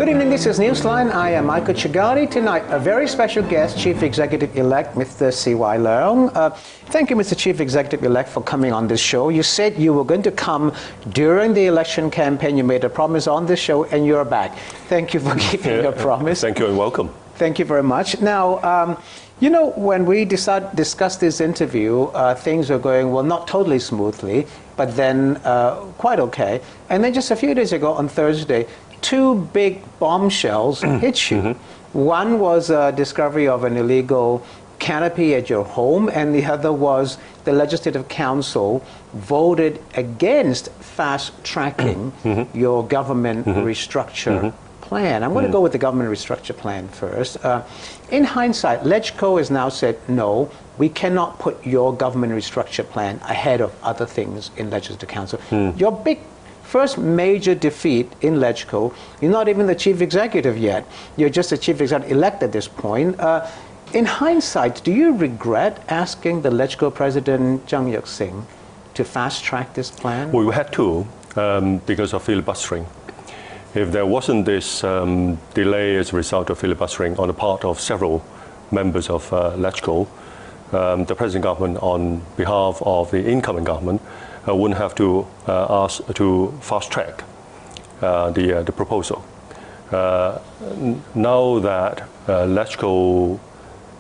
Good evening, this is Newsline. I am Michael Chagari. Tonight, a very special guest, Chief Executive-elect, Mr. C.Y. Leung. Thank you, Mr. Chief Executive-elect, for coming on this show. You said you were going to come during the election campaign. You made a promise on this show, and you're back. Thank you for keeping your promise. Thank you and welcome. Thank you very much. Now, you know, when we discussed this interview, things were going, well, not totally smoothly, but then quite okay. And then just a few days ago, on Thursday, two big bombshells hit you. One was a discovery of an illegal canopy at your home, and the other was the Legislative Council voted against fast-tracking your government restructure plan. I'm going to go with the government restructure plan first. In hindsight, LegCo has now said, no, we cannot put your government restructure plan ahead of other things in Legislative Council. Your big first major defeat in LegCo, you're not even the chief executive yet. You're just the chief executive-elect at this point. In hindsight, do you regret asking the LegCo president, Zhang Yuxing, to fast-track this plan? Well, we had to because of filibustering. If there wasn't this delay as a result of filibustering on the part of several members of LegCo, the present government, on behalf of the incoming government, wouldn't have to ask to fast-track the proposal. Now that LegCo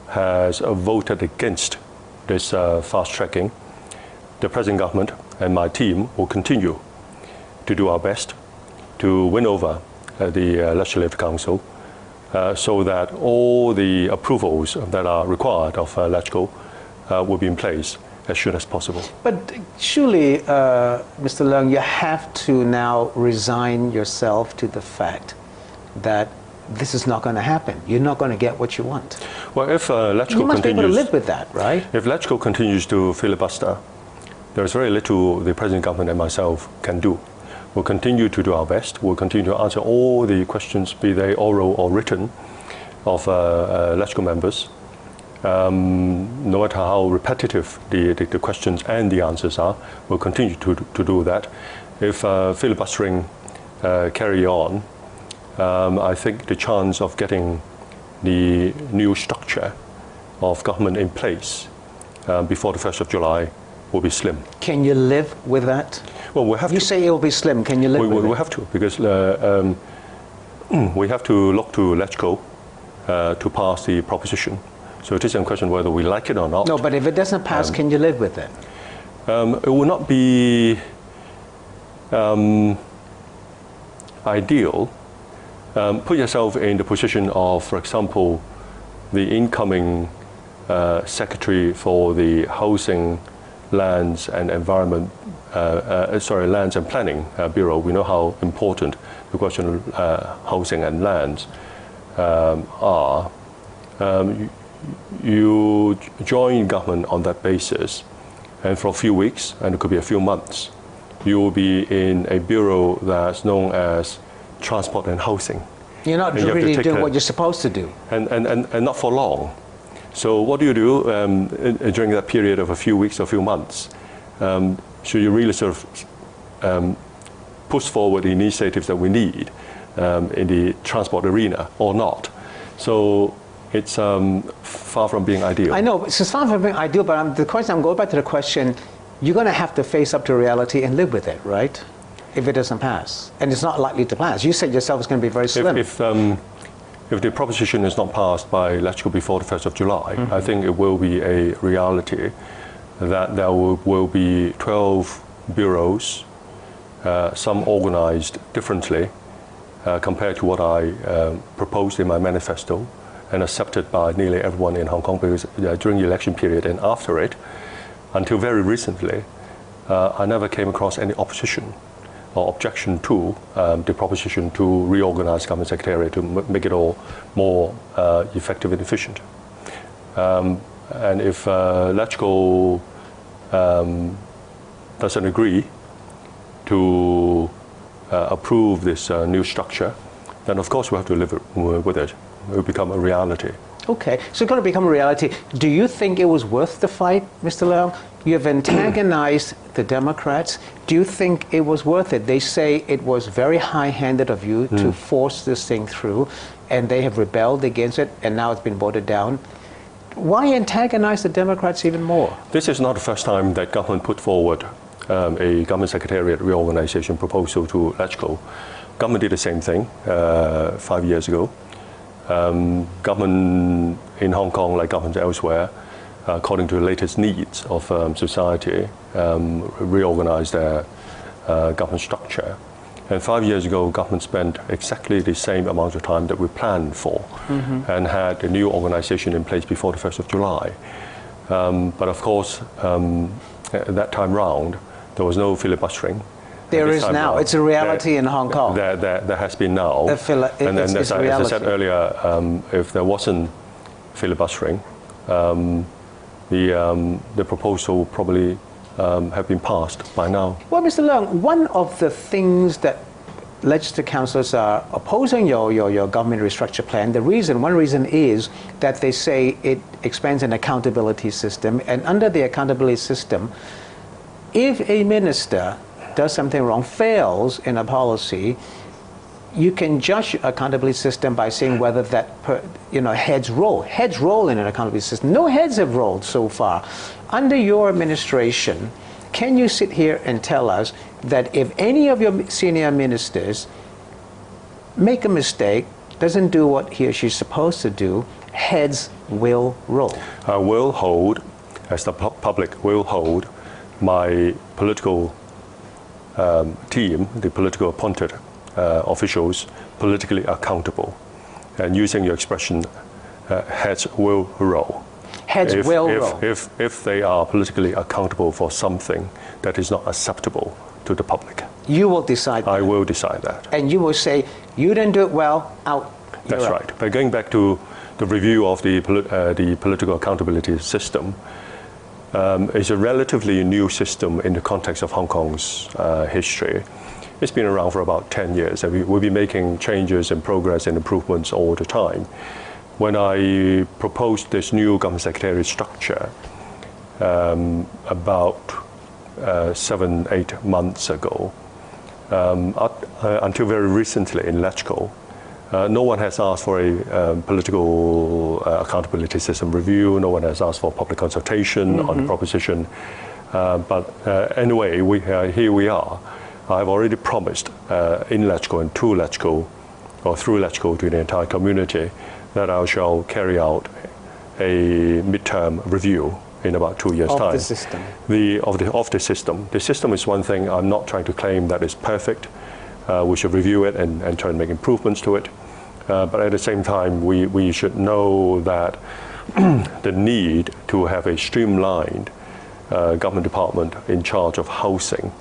has voted against this fast-tracking, the present government and my team will continue to do our best to win over the Legislative Council so that all the approvals that are required of LegCo will be in place as soon as possible. But surely, Mr. Leung, you have to now resign yourself to the fact that this is not going to happen. You're not going to get what you want. Well, if LegCo you must continues, be able to live with that, right? If LegCo continues to filibuster, there is very little the present government and myself can do. We'll continue to do our best. We'll continue to answer all the questions, be they oral or written, of LegCo members. No matter how repetitive the questions and the answers are, we'll continue to do that. If filibustering carry on, I think the chance of getting the new structure of government in place before the 1st of July will be slim. Can you live with that? Well, we have You to. say it will be slim. Can you live with it? We have to, because we have to look to LegCo to pass the proposition. So it is a question whether we like it or not. No, but if it doesn't pass, can you live with it? It will not be ideal. Put yourself in the position of, for example, the incoming Secretary for the Housing, Lands and Environment, Lands and Planning Bureau. We know how important the question of housing and lands are. You join government on that basis, and for a few weeks, and it could be a few months, you will be in a bureau that's known as Transport and Housing. You're not really doing what you're supposed to do. And not for long. So what do you do during that period of a few weeks or a few months? Should you really sort of push forward the initiatives that we need in the transport arena or not? So it's far from being ideal. I know, it's far from being ideal, but I'm going back to the question, you're going to have to face up to reality and live with it, right? If it doesn't pass. And it's not likely to pass. You said yourself it's going to be very slim. If the proposition is not passed by LegCo before the 1st of July, I think it will be a reality that there will be 12 bureaus, some organized differently compared to what I proposed in my manifesto and accepted by nearly everyone in Hong Kong, because during the election period and after it, until very recently, I never came across any opposition or objection to the proposition to reorganize government secretariat to make it all more effective and efficient. And if LegCo doesn't agree to approve this new structure, then of course we have to live with it. It will become a reality. Okay, so it's going to become a reality. Do you think it was worth the fight, Mr. Leung? You have antagonized the Democrats. Do you think it was worth it? They say it was very high-handed of you to force this thing through, and they have rebelled against it, and now it's been voted down. Why antagonize the Democrats even more? This is not the first time that government put forward a government secretariat reorganization proposal to LegCo. Government did the same thing 5 years ago. Government in Hong Kong, like governments elsewhere, according to the latest needs of society, reorganized their government structure. And 5 years ago, government spent exactly the same amount of time that we planned for, and had a new organization in place before the 1st of July. But of course, at that time round, there was no filibustering. There is now. It's a reality in Hong Kong. There has been now. And then, as I said earlier, if there wasn't filibustering, the proposal probably have been passed by now. Well, Mr. Leung, one of the things that legislative councillors are opposing your government restructure plan, one reason is that they say it expands an accountability system, and under the accountability system, if a minister does something wrong, fails in a policy, you can judge accountability system by seeing whether that heads roll. Heads roll in an accountability system. No heads have rolled so far. Under your administration, can you sit here and tell us that if any of your senior ministers make a mistake, doesn't do what he or she's supposed to do, heads will roll? I will hold, as the public will hold, my political team, the political appointed officials, politically accountable. And using your expression, heads will roll. Heads will roll. If they are politically accountable for something that is not acceptable to the public. You will decide that. I will decide that. And you will say, you didn't do it well, out. That's right. But going back to the review of the political accountability system, it's a relatively new system in the context of Hong Kong's history. It's been around for about 10 years, and we'll be making changes and progress and improvements all the time. When I proposed this new government secretariat structure about 7-8 months ago, until very recently in LegCo, no one has asked for a political accountability system review. No one has asked for public consultation on the proposition. But anyway, here we are. I've already promised in LegCo and to LegCo, or through LegCo to the entire community, that I shall carry out a midterm review in about 2 years' time. Of the system? Of the system. The system is one thing. I'm not trying to claim that it's perfect. We should review it and try and make improvements to it. But at the same time, we should know that the need to have a streamlined government department in charge of housing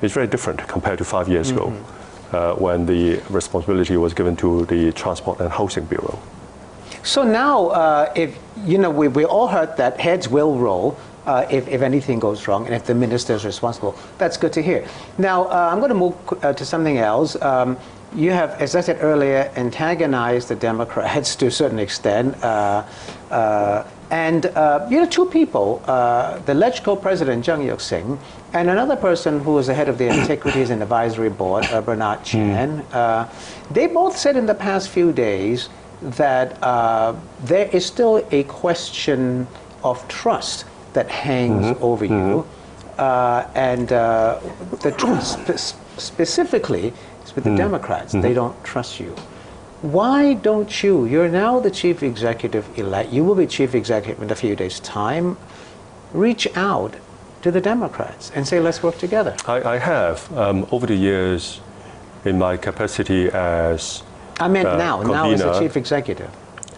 is very different compared to 5 years ago, when the responsibility was given to the Transport and Housing Bureau. So now, if we all heard that heads will roll if anything goes wrong, and if the minister is responsible. That's good to hear. Now, I'm going to move to something else. You have, as I said earlier, antagonized the Democrats to a certain extent. Two people, the LegCo president, Zheng Yuxing, and another person who was the head of the Antiquities and Advisory Board, Bernard Chan, they both said in the past few days that there is still a question of trust that hangs over you. The trust specifically is with the Democrats. They don't trust you. Why don't you? You're now the chief executive elect. You will be chief executive in a few days' time. Reach out to the Democrats and say, let's work together. I have, over the years, in my capacity as I meant now as the chief executive.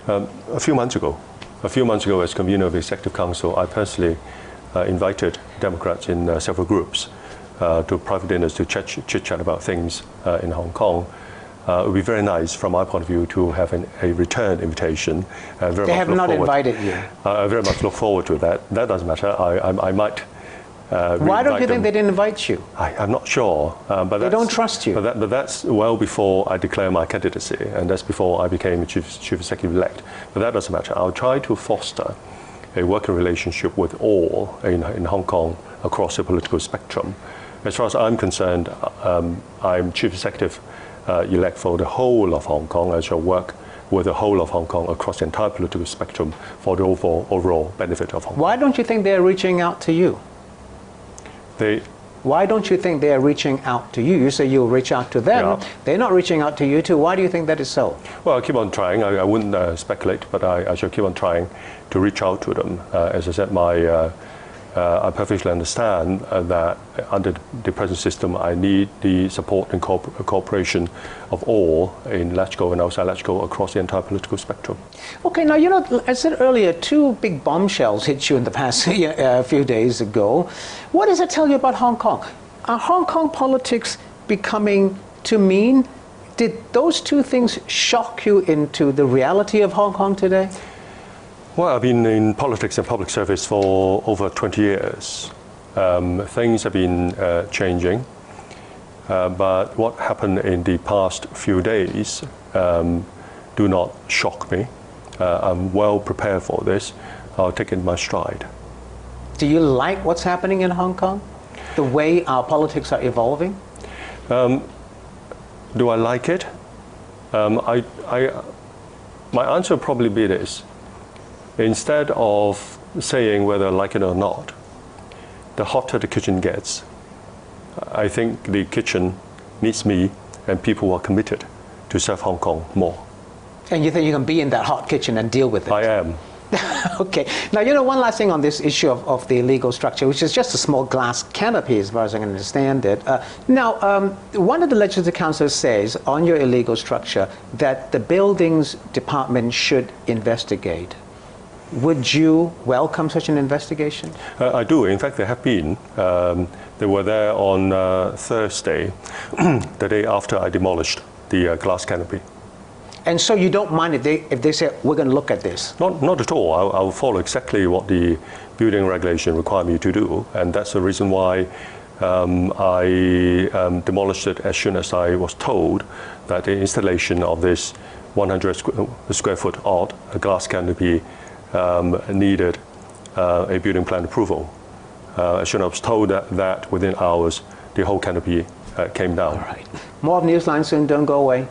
A few months ago, as convener of the Executive Council, I personally invited Democrats in several groups to private dinners to chit-chat about things in Hong Kong. It would be very nice, from my point of view, to have a return invitation. They have not invited you. I very much look forward to that. That doesn't matter. I might Why don't you think they didn't invite you? I'm not sure. But they don't trust you. But that's well before I declare my candidacy, and that's before I became chief executive-elect. But that doesn't matter. I'll try to foster a working relationship with all in Hong Kong across the political spectrum. As far as I'm concerned, I'm chief executive-elect for the whole of Hong Kong. I shall work with the whole of Hong Kong across the entire political spectrum for the overall benefit of Hong Kong. Why don't you think they're reaching out to you? Why don't you think they're reaching out to you? You say you'll reach out to them. Yeah. They're not reaching out to you too. Why do you think that is so? Well, I'll keep on trying. I wouldn't speculate, but I shall keep on trying to reach out to them. As I said, I perfectly understand that under the present system, I need the support and cooperation of all in LegCo and outside LegCo across the entire political spectrum. Okay, now, I said earlier, 2 big bombshells hit you in the past few days ago. What does it tell you about Hong Kong? Are Hong Kong politics becoming too mean? Did those 2 things shock you into the reality of Hong Kong today? Well, I've been in politics and public service for over 20 years. Things have been changing, but what happened in the past few days do not shock me. I'm well prepared for this. I'll take it in my stride. Do you like what's happening in Hong Kong? The way our politics are evolving? Do I like it? My answer would probably be this. Instead of saying whether I like it or not, the hotter the kitchen gets, I think the kitchen needs me and people who are committed to serve Hong Kong more. And you think you can be in that hot kitchen and deal with it? I am. Okay. Now, one last thing on this issue of the legal structure, which is just a small glass canopy, as far as I can understand it. One of the Legislative Council says on your illegal structure that the Buildings Department should investigate. Would you welcome such an investigation? I do. In fact, there have been. They were there on Thursday, the day after I demolished the glass canopy. And so you don't mind if they say, we're going to look at this? Not at all. I'll follow exactly what the building regulation require me to do. And that's the reason why I demolished it as soon as I was told that the installation of this 100 square foot odd glass canopy needed a building plan approval. As soon as I was told that within hours, the whole canopy came down. All right. More of Newsline soon. Don't go away.